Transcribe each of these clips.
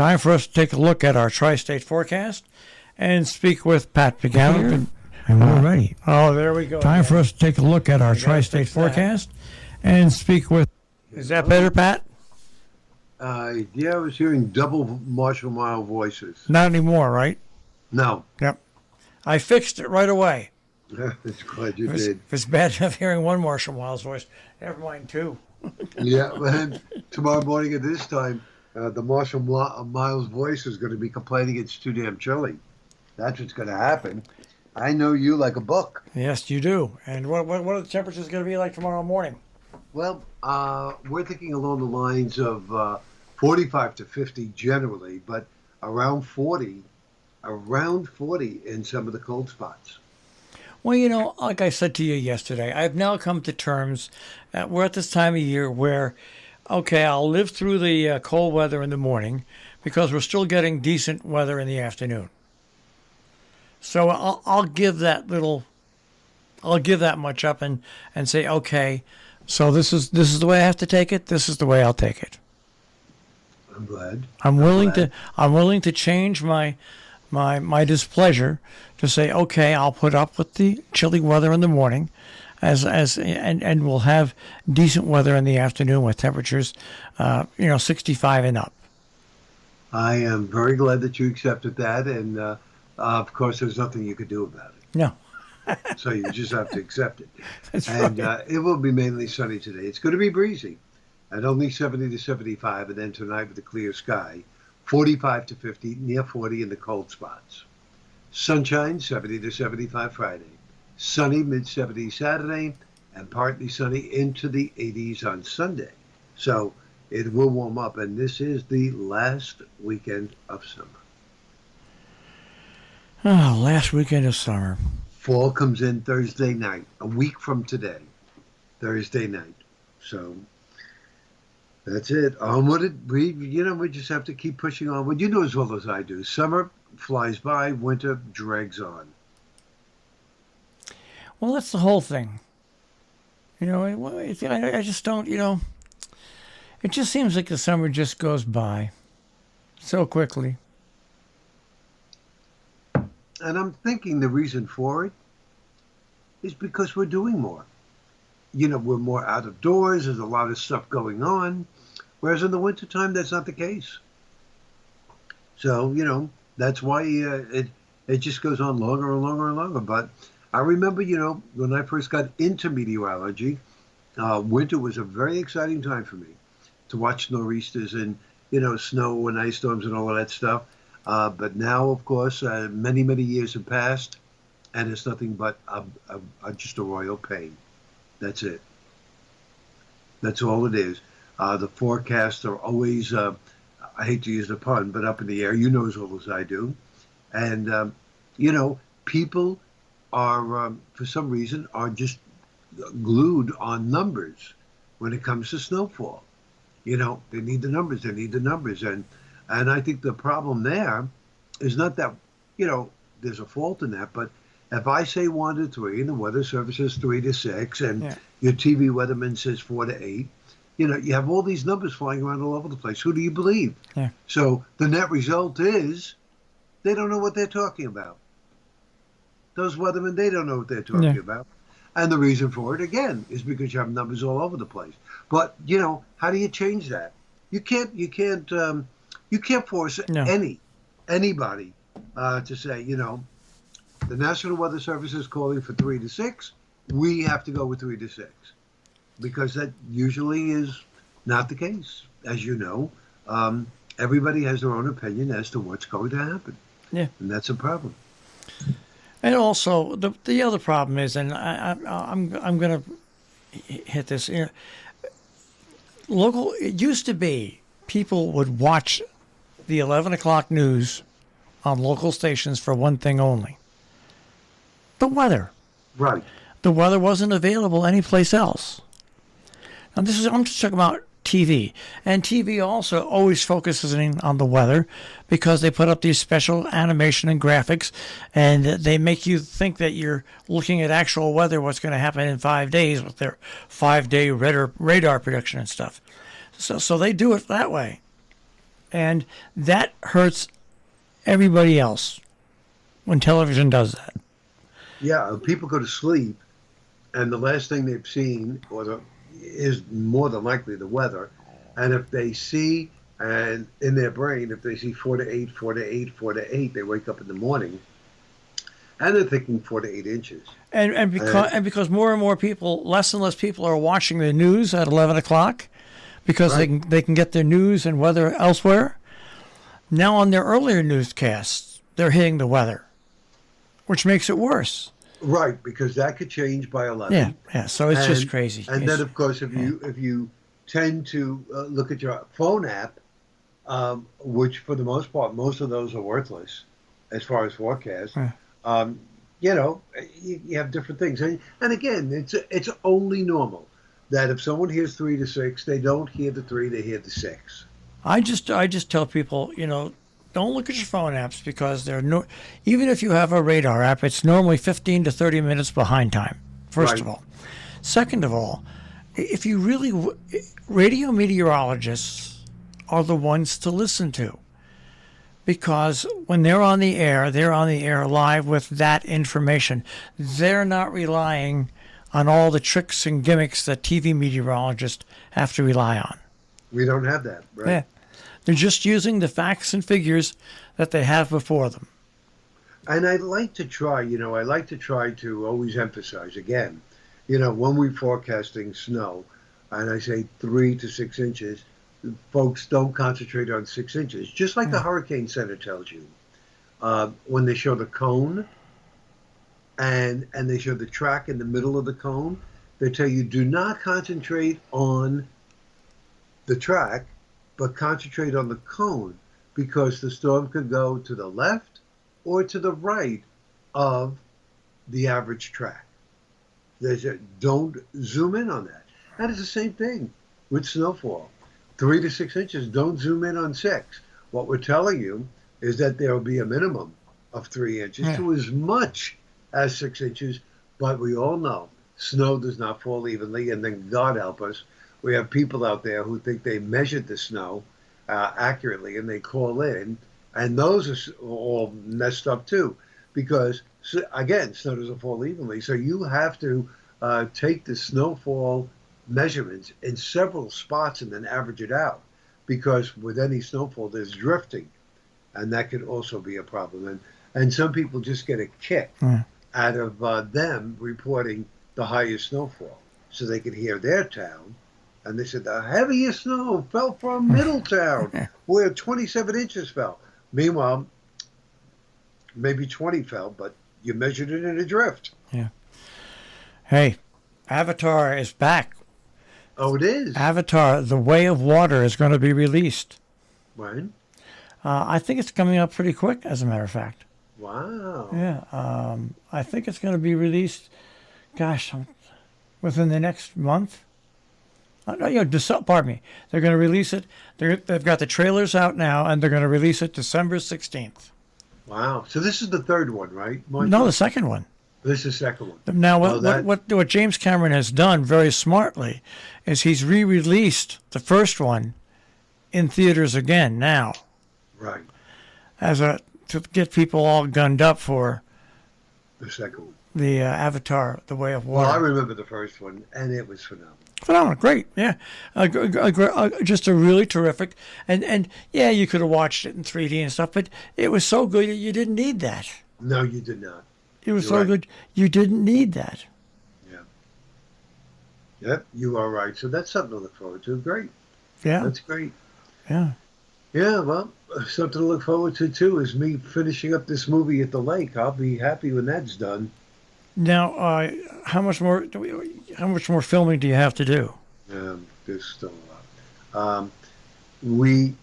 Time for us to take a look at our tri-state forecast and speak with Pat Pagano. And we're ready. Oh, there we go. Time for us to take a look at our tri-state forecast and speak with... Is that better, Pat? Yeah, I was hearing double Marshall Mile voices. Not anymore, right? No. Yep. I fixed it right away. It's glad you did. If it's bad enough hearing one Marshall Miles voice, never mind two. Yeah, and tomorrow morning at this time, the Marshall Miles voice is going to be complaining it's too damn chilly. That's what's going to happen. I know you like a book. Yes, you do. And what are the temperatures going to be like tomorrow morning? Well, we're thinking along the lines of 45 to 50 generally, but around 40 in some of the cold spots. Well, you know, like I said to you yesterday, I've now come to terms that we're at this time of year where, okay, I'll live through the cold weather in the morning because we're still getting decent weather in the afternoon. So I'll give that much up and say, okay, so this is the way I have to take it. This is the way I'll take it. I'm glad. I'm willing to change my displeasure to say, okay, I'll put up with the chilly weather in the morning, and we'll have decent weather in the afternoon with temperatures, 65 and up. I am very glad that you accepted that, and of course, there's nothing you could do about it. No. So you just have to accept it. That's and right. It will be mainly sunny today. It's going to be breezy at only 70 to 75, and then tonight with a clear sky, 45 to 50, near 40 in the cold spots. Sunshine, 70 to 75 Friday. Sunny, mid-70s Saturday, and partly sunny into the 80s on Sunday. So it will warm up, and this is the last weekend of summer. Oh, last weekend of summer. Fall comes in Thursday night, a week from today, Thursday night. So that's it. We just have to keep pushing on. Well, you know as well as I do, summer flies by, winter drags on. Well, that's the whole thing. I just don't, it just seems like the summer just goes by so quickly. And I'm thinking the reason for it is because we're doing more. We're more out of doors. There's a lot of stuff going on. Whereas in the wintertime, that's not the case. So, that's why it just goes on longer and longer and longer. But I remember, when I first got into meteorology, winter was a very exciting time for me to watch nor'easters and, snow and ice storms and all of that stuff. But now, of course, many, many years have passed, and it's nothing but just a royal pain. That's it. That's all it is. The forecasts are always, I hate to use the pun, but up in the air. You know as well as I do. And, people are, for some reason, are just glued on numbers when it comes to snowfall. They need the numbers. They need the numbers. And I think the problem there is not that, there's a fault in that, but if I say 1 to 3 and the weather service says 3 to 6 and your TV weatherman says 4 to 8, you have all these numbers flying around all over the place. Who do you believe? Yeah. So the net result is they don't know what they're talking about. Those weathermen, they don't know what they're talking about. And the reason for it, again, is because you have numbers all over the place. But, how do you change that? You can't force anybody to say, the National Weather Service is calling for 3 to 6. We have to go with 3 to 6 because that usually is not the case. As you know, everybody has their own opinion as to what's going to happen. Yeah, and that's a problem. And also the other problem is, and I'm going to hit this. Local. It used to be people would watch the 11 o'clock news on local stations for one thing only: the weather. Right. The weather wasn't available anyplace else. Now I'm just talking about TV. And TV also always focuses on the weather because they put up these special animation and graphics, and they make you think that you're looking at actual weather, what's going to happen in 5 days with their 5-day radar prediction and stuff. So they do it that way. And that hurts everybody else when television does that. Yeah, people go to sleep, and the last thing they've seen is more than likely the weather. And if they see, and in their brain, if they see 4 to 8, 4 to 8, 4 to 8, they wake up in the morning and they're thinking 4 to 8 inches. And because more and more people, less and less people are watching the news at 11 o'clock because Right. they can get their news and weather elsewhere. Now on their earlier newscasts, they're hitting the weather, which makes it worse. Right, because that could change by 11. Yeah, yeah. So it's just and crazy. and It's- then of course if you tend to look at your phone app, which for the most part most of those are worthless as far as forecasts. Yeah. um, you have different things, and again it's only normal that if someone hears 3 to 6, they don't hear the 3, they hear the 6. I just tell people, don't look at your phone apps because they're no. Even if you have a radar app, it's normally 15 to 30 minutes behind time. First Right. of all, second of all, if you really radio meteorologists are the ones to listen to because when they're on the air live with that information. They're not relying on all the tricks and gimmicks that TV meteorologists have to rely on. We don't have that, right? Yeah. They're just using the facts and figures that they have before them. And I like to try, to always emphasize again, when we're forecasting snow, and I say 3 to 6 inches, folks don't concentrate on 6 inches, just like the Hurricane Center tells you. When they show the cone and they show the track in the middle of the cone, they tell you do not concentrate on the track, but concentrate on the cone because the storm could go to the left or to the right of the average track. Don't zoom in on that. That is the same thing with snowfall. 3 to 6 inches, don't zoom in on 6. What we're telling you is that there will be a minimum of 3 inches to as much as 6 inches, but we all know snow does not fall evenly, and then God help us, we have people out there who think they measured the snow accurately and they call in, and those are all messed up too because, again, snow doesn't fall evenly. So you have to take the snowfall measurements in several spots and then average it out because with any snowfall there's drifting, and that could also be a problem. And some people just get a kick out of them reporting the highest snowfall so they can hear their town. And they said the heaviest snow fell from Middletown, where 27 inches fell. Meanwhile, maybe 20 fell, but you measured it in a drift. Yeah. Hey, Avatar is back. Oh, it is? Avatar, The Way of Water is going to be released. When? I think it's coming up pretty quick, as a matter of fact. Wow. Yeah. I think it's going to be released, within the next month. Pardon me. They're going to release it. They've got the trailers out now, and they're going to release it December 16th. Wow. So this is the third one, right, Mike? No, the second one. This is the second one. Now, Oh, what James Cameron has done very smartly is he's re-released the first one in theaters again now, Right. to get people all gunned up for The second one. the Avatar: The Way of Well, I Water. remember the first one, and it was phenomenal. Phenomenal, great, yeah, just a really terrific, and yeah, you could have watched it in 3D and stuff, but it was so good you didn't need that. No, you did not. It was You're so right. good you didn't need that. Yeah. Yep, you are right. So that's something to look forward to. Great. Yeah, That's great. yeah. Yeah, well, something to look forward to too is me finishing up this movie at the lake. I'll be happy when that's done. Now, how much more filming do you have to do? There's still a lot. The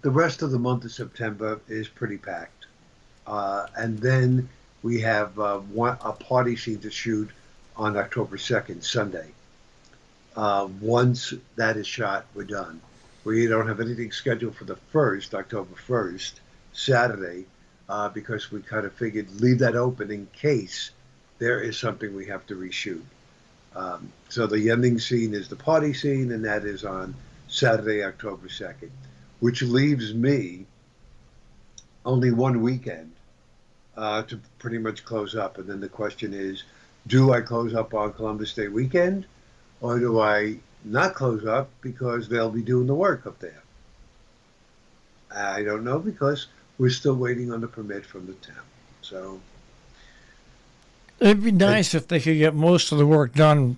rest of the month of September is pretty packed, and then we have a party scene to shoot on October 2nd, Sunday. Once that is shot, we're done. We don't have anything scheduled for the 1st, October 1st, Saturday, because we kind of figured leave that open in case there is something we have to reshoot. So the ending scene is the party scene, and that is on Saturday, October 2nd. which leaves me only one weekend to pretty much close up. And then the question is, do I close up on Columbus Day weekend, or do I not close up because they'll be doing the work up there? I don't know, because we're still waiting on the permit from the town. So It'd be nice if they could get most of the work done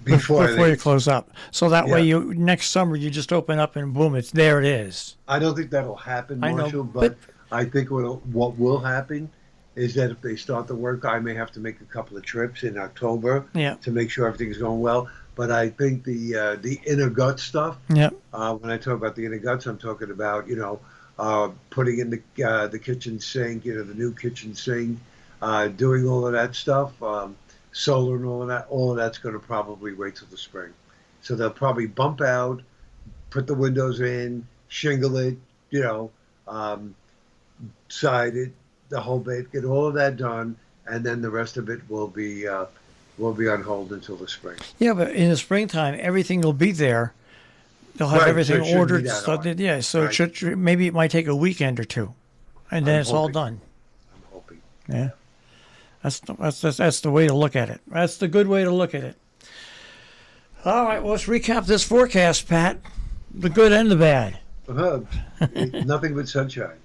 before you close up. So that way, next summer you just open up and boom, there it is. I don't think that'll happen, Marshall, but I think what will happen is that if they start the work, I may have to make a couple of trips in October to make sure everything's going well. But I think the inner gut stuff. Yeah. When I talk about the inner guts, I'm talking about putting in the kitchen sink, the new kitchen sink, doing all of that stuff, solar and all of that. All of that's going to probably wait till the spring. So they'll probably bump out, put the windows in, shingle it, side it, the whole bit, get all of that done, and then the rest of it will be on hold until the spring. Yeah, but in the springtime, everything will be there. They'll have everything ordered. So maybe it might take a weekend or two, and then it's all done. I'm hoping. Yeah, that's the way to look at it. That's the good way to look at it. All right, well, let's recap this forecast, Pat. The good and the bad. Nothing but sunshine.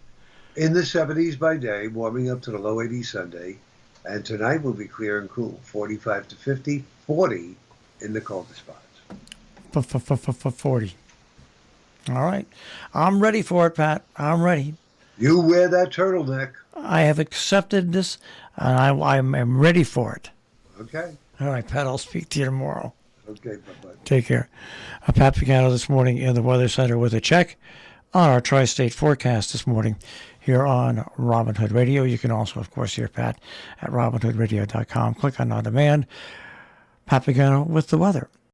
In the 70s by day, warming up to the low 80s Sunday. And tonight will be clear and cool, 45 to 50, 40 in the colder spots. 40. All right. I'm ready for it, Pat. I'm ready. You wear that turtleneck. I have accepted this, and I am ready for it. Okay. All right, Pat, I'll speak to you tomorrow. Okay, bye-bye. Take care. Pat Pagano this morning in the Weather Center with a check on our tri-state forecast this morning here on Robin Hood Radio. You can also, of course, hear Pat at robinhoodradio.com. Click on demand. Pat Pagano with the weather.